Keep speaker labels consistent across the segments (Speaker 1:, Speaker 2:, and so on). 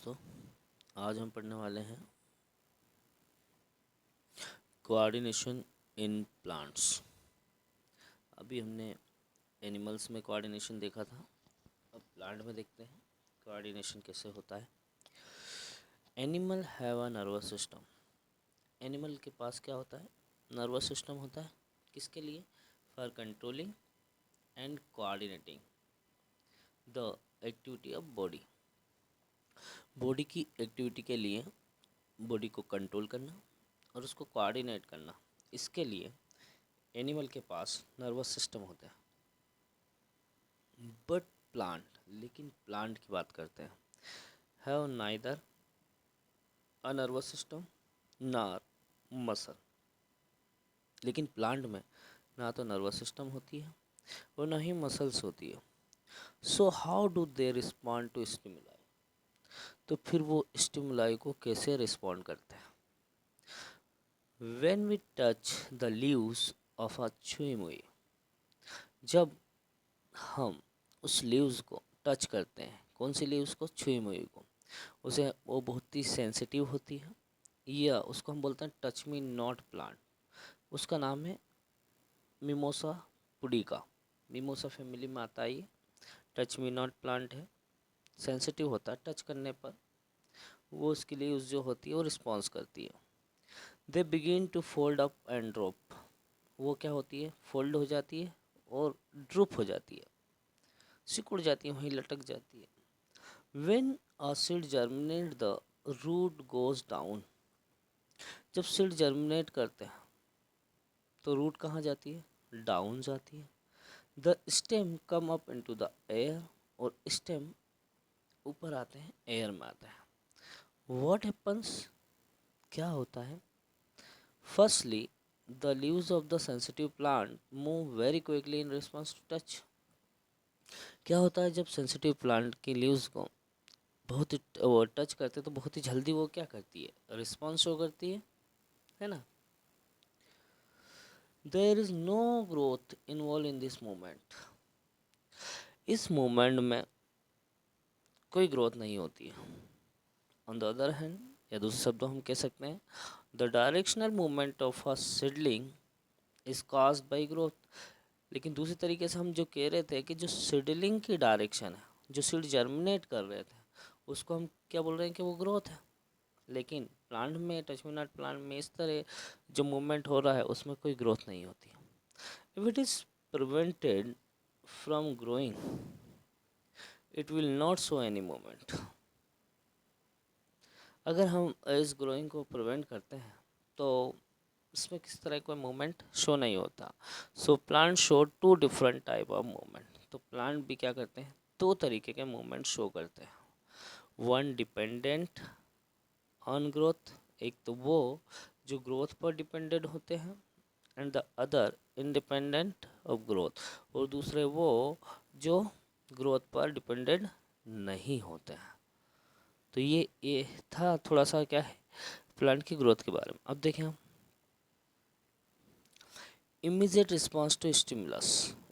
Speaker 1: दोस्तों, आज हम पढ़ने वाले हैं कोऑर्डिनेशन इन प्लांट्स। अभी हमने एनिमल्स में कोऑर्डिनेशन देखा था, अब प्लांट में देखते हैं कोऑर्डिनेशन कैसे होता है। Animal have a nervous system. Animal के पास क्या होता है? नर्वस सिस्टम होता है। किसके लिए? For controlling and coordinating the activity of body. Body की एक्टिविटी के लिए बॉडी को कंट्रोल करना और उसको कोऑर्डिनेट करना, इसके लिए एनिमल के पास नर्वस सिस्टम होता है। बट प्लांट, लेकिन प्लांट की बात करते हैं, have neither a nervous system nor muscle. लेकिन प्लांट में ना तो नर्वस सिस्टम होती है और ना ही मसल्स होती है। So how do they respond to stimuli? तो फिर वो स्टिमुलाई को कैसे रिस्पॉन्ड करते हैं? When we touch the leaves of a chui mui, जब हम उस लीव्स को टच करते हैं, कौन सी लीव्स को? छुई मुई को। उसे वो बहुत ही सेंसिटिव होती है, या उसको हम बोलते हैं टच मी नॉट प्लांट। उसका नाम है मिमोसा पुडिका। मिमोसा फैमिली में आता है ये। टच मी नॉट प्लांट है, सेंसिटिव होता है, टच करने पर वो उसकी लीव्स जो होती है वो रिस्पॉन्स करती है। They begin to fold up and drop. वो क्या होती है? फोल्ड हो जाती है और ड्रूप हो जाती है, सिकुड़ जाती है, वहीं लटक जाती है। When a seed germinate, the root goes down. जब सीड जर्मिनेट करते हैं तो रूट कहाँ जाती है? डाउन जाती है। The stem come up into the air, और स्टेम ऊपर आते हैं, एयर में आते हैं। What happens? क्या होता है? Firstly the leaves of the sensitive plant move very quickly in response to touch. क्या होता है जब सेंसिटिव प्लांट की लीव्स को बहुत ही वो टच करते हैं तो बहुत ही जल्दी वो क्या करती है? रिस्पॉन्स शो करती है ना। There is no growth involve in this movement. इस मूवमेंट में कोई ग्रोथ नहीं होती है। ऑन द अदर हैंड, या दूसरे शब्दों हम कह सकते हैं, the directional movement of a seedling is caused by growth. लेकिन दूसरे तरीके से हम जो कह रहे थे कि जो सीडलिंग की डायरेक्शन है, जो सीड जर्मिनेट कर रहे थे, उसको हम क्या बोल रहे हैं कि वो ग्रोथ है। लेकिन प्लांट में, टच मी नॉट प्लांट में, इस तरह जो मूवमेंट हो रहा है उसमें कोई ग्रोथ नहीं होती। If it is prevented from growing, it will not show any movement. अगर हम इस ग्रोइंग को प्रिवेंट करते हैं तो इसमें किस तरह कोई मूवमेंट शो नहीं होता। So plant show two different type of movement. तो प्लांट भी क्या करते हैं? दो तरीके के मूवमेंट शो करते हैं। वन डिपेंडेंट ऑन ग्रोथ, एक तो वो जो ग्रोथ पर डिपेंडेंट होते हैं, and the other independent of growth, और दूसरे वो जो ग्रोथ पर डिपेंडेंट नहीं होते हैं। तो ये था थोड़ा सा क्या है प्लांट की ग्रोथ के बारे में। अब देखें हम immediate response to stimulus.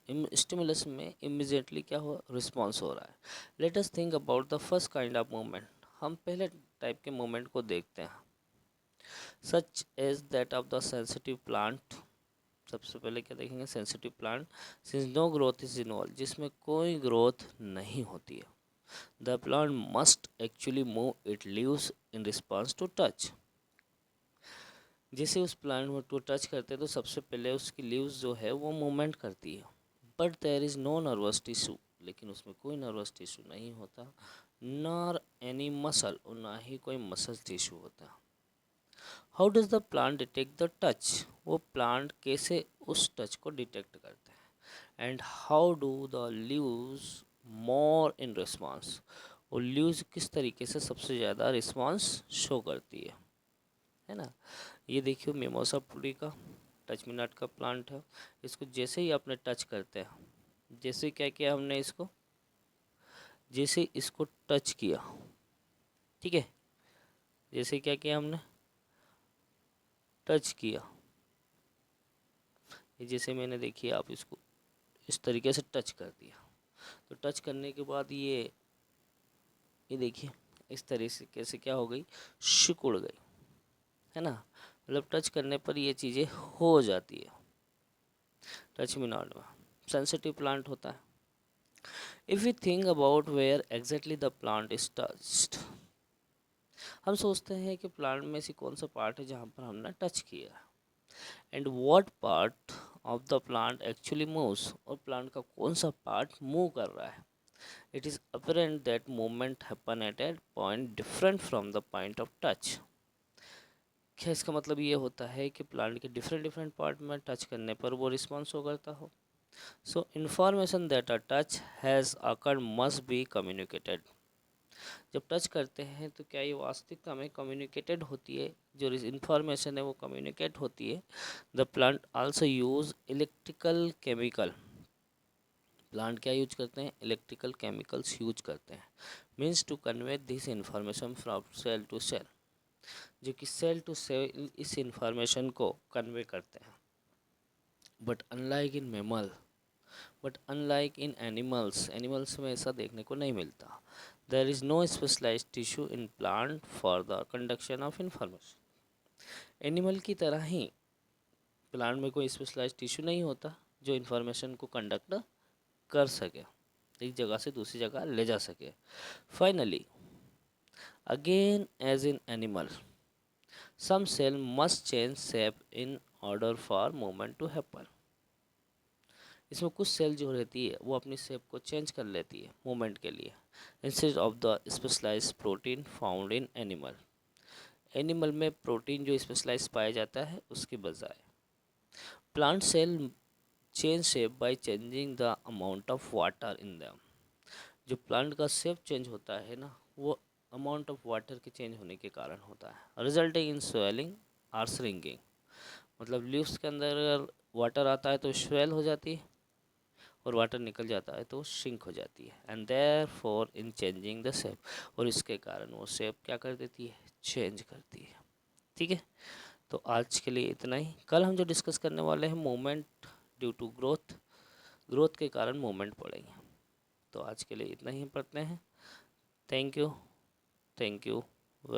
Speaker 1: Stimulus में इमीडिएटली क्या हो? रिस्पॉन्स हो रहा है। Let us think about the first kind of movement. हम पहले टाइप के मूवमेंट को देखते हैं, such as that of the sensitive plant. सबसे पहले क्या देखेंगे? Sensitive plant since no growth is involve, जिसमें कोई ग्रोथ नहीं होती है। The plant must actually move it leaves in response to touch. जैसे उस प्लांट में तो टच करते हैं तो सबसे पहले उसकी लीव्स जो है वो मूवमेंट करती है। But there is no nervous tissue, लेकिन उसमें कोई नर्वस टिश्यू नहीं होता, नॉर एनी मसल, और ना ही कोई मसल टिश्यू होता। How does the plant detect the touch? वो प्लांट कैसे उस टच को डिटेक्ट करते हैं? And how do the leaves more in response? और लीव्स किस तरीके से सबसे ज़्यादा रिस्पॉन्स शो करती है ना। ये देखियो mimosa pudica touch me not का प्लांट है। इसको जैसे ही आपने टच करते हैं, जैसे क्या किया हमने इसको, जैसे इसको टच किया, ठीक है, जैसे क्या किया हमने, टच किया, ये जैसे मैंने देखिए आप इसको इस तरीके से टच कर दिया, तो टच करने के बाद ये देखिए इस तरीके से क्या हो गई, सिकुड़ गई, है ना। मतलब टच करने पर ये चीज़ें हो जाती है, टच मी नॉट में सेंसिटिव प्लांट होता है। If we think about where exactly the plant is touched, हम सोचते हैं कि प्लांट में से कौन सा पार्ट है जहाँ पर हमने टच किया, and what part of the plant actually moves, और प्लांट का कौन सा पार्ट मूव कर रहा है। It is apparent that movement happen at A point different from the point of touch. क्या इसका मतलब ये होता है कि प्लांट के डिफरेंट डिफरेंट पार्ट में टच करने पर वो रिस्पॉन्स हो करता हो। So information that a touch has occurred must be communicated. जब टच करते हैं तो क्या ये वास्तविकता में कम्युनिकेटेड होती है, जो इन्फॉर्मेशन है वो कम्युनिकेट होती है। The plant also use electrical chemical, plant क्या यूज करते हैं, इलेक्ट्रिकल केमिकल्स यूज करते हैं, means to convey this information from cell to cell, जो कि सेल टू सेल इस इंफॉर्मेशन को कन्वे करते हैं। But unlike in mammal, but unlike in animals, animals में ऐसा देखने को नहीं मिलता। There is no specialized tissue in plant for the conduction of information. Animal की तरह ही प्लांट में कोई स्पेशलाइज्ड टिश्यू नहीं होता जो इंफॉर्मेशन को कंडक्ट कर सके, एक जगह से दूसरी जगह ले जा सके। Finally again as in animal, some cell must change shape in order for movement to happen। इसमें कुछ सेल जो रहती है वो अपनी शेप को चेंज कर लेती है मूवमेंट के लिए, instead of the specialized protein found in animal. Animal में प्रोटीन जो स्पेशलाइज पाया जाता है उसके बजाय plant cell change shape by changing the amount of water in them. जो प्लांट का शेप चेंज होता है ना, वो अमाउंट ऑफ वाटर के चेंज होने के कारण होता है, resulting in swelling or shrinking. मतलब लीव्स के अंदर अगर वाटर आता है तो स्वेल हो जाती है, और वाटर निकल जाता है तो श्रिंक हो जाती है, and therefore in changing the shape, और इसके कारण वो शेप क्या कर देती है, चेंज करती है। ठीक है, तो आज के लिए इतना ही। कल हम जो डिस्कस करने वाले हैं movement due to growth, growth के कारण मूवमेंट पड़ेंगे। तो आज के लिए इतना ही पढ़ते हैं। Thank you, thank you.